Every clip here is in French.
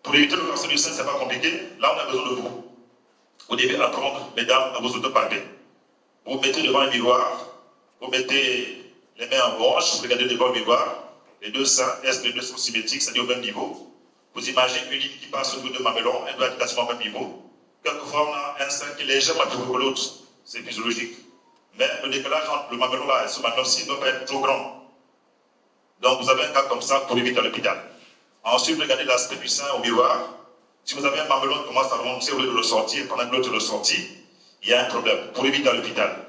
Pour éviter le cancer du sein, ce n'est pas compliqué. Là, on a besoin de vous. Vous devez apprendre, mesdames, à vous autopalper. Vous vous mettez devant un miroir, vous mettez les mains en branche, vous regardez devant le miroir, les deux seins, est-ce que les deux sont symétriques, c'est-à-dire au même niveau. Vous imaginez une ligne qui passe au bout de mamelon, elle doit être quasiment au même niveau. Quelquefois, on a un sein qui est légèrement plus gros que l'autre, c'est physiologique. Mais le décalage entre le mamelon là et ce mamelon-ci ne doit pas être trop grand. Donc, vous avez un cas comme ça pour éviter à l'hôpital. Ensuite, regardez l'aspect du sein au miroir. Si vous avez un mamelon qui commence à remonter au lieu de le sortir, pendant que l'autre le sortit, il y a un problème pour éviter à l'hôpital.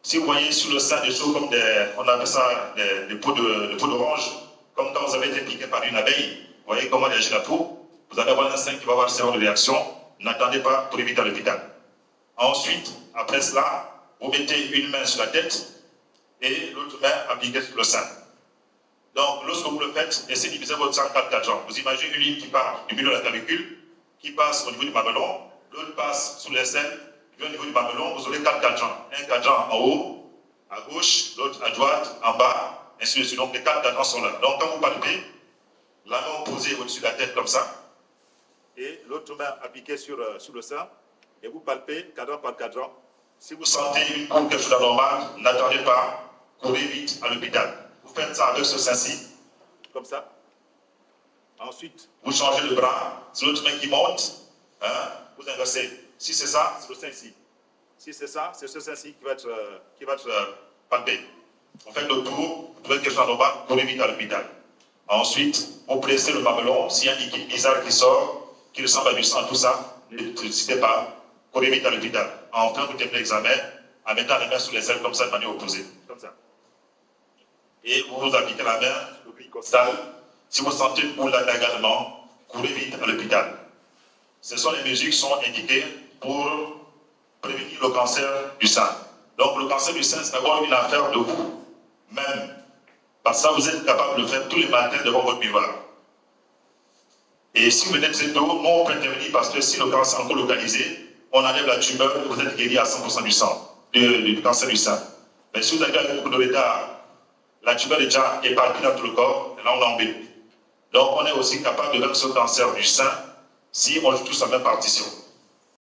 Si vous voyez sur le sein des choses comme on appelle ça des peaux d'orange, comme quand vous avez été piqué par une abeille, vous voyez comment réagit la peau, vous allez avoir un sein qui va avoir ce genre de réaction, n'attendez pas pour éviter à l'hôpital. Ensuite, après cela, vous mettez une main sur la tête et l'autre main appliquée sur le sein. Donc, lorsque vous le faites, essayez de diviser votre sein en 4 quadrants. Vous imaginez une ligne qui part du milieu de la clavicule, qui passe au niveau du mamelon, l'autre passe sous les selles, au niveau du mamelon, vous aurez 4 quadrants. Un quadrant en haut, à gauche, l'autre à droite, en bas, ainsi de suite. Donc, les 4 quadrants sont là. Donc, quand vous palpez, la main posée au-dessus de la tête comme ça, et l'autre main appliquée sur le sein, et vous palpez quadrant par quadrant. Si vous sentez une courbe quelque chose d'anormal, n'attendez pas, courez vite à l'hôpital. Vous faites ça avec ce sein-ci, comme ça. Ensuite, vous changez le bras, c'est l'autre main qui monte, hein, vous inversez. Si c'est ça, c'est le sein ici. Si c'est ça, c'est ce sein-ci qui va être palpé. Vous faites le tour, vous trouvez quelque chose d'anormal, courez vite à l'hôpital. Ensuite, vous pressez le mamelon, s'il y a un liquide bizarre qui sort, qui ressemble à du sang, tout ça, n'hésitez pas, courez vite à l'hôpital. Enfin, vous terminez l'examen en mettant les mains sous les ailes comme ça, de manière opposée. Comme ça. Et vous vous appliquez la main sur le cuir costal. Si vous sentez une boule là également, courez vite à l'hôpital. Ce sont les mesures qui sont indiquées pour prévenir le cancer du sein. Donc le cancer du sein, c'est d'abord une affaire de vous même. Parce que ça, vous êtes capable de le faire tous les matins devant votre miroir. Et si vous venez de cette eau, nous on peut intervenir parce que si le cancer est encore localisé, on enlève la tumeur et vous êtes guéri à 100% du sang, du cancer du sein. Mais si vous avez avec beaucoup de retard, la tumeur est déjà éparpillée dans tout le corps, et là on l'embellit. Donc on est aussi capable de vaincre ce cancer du sein si on joue tous la même partition.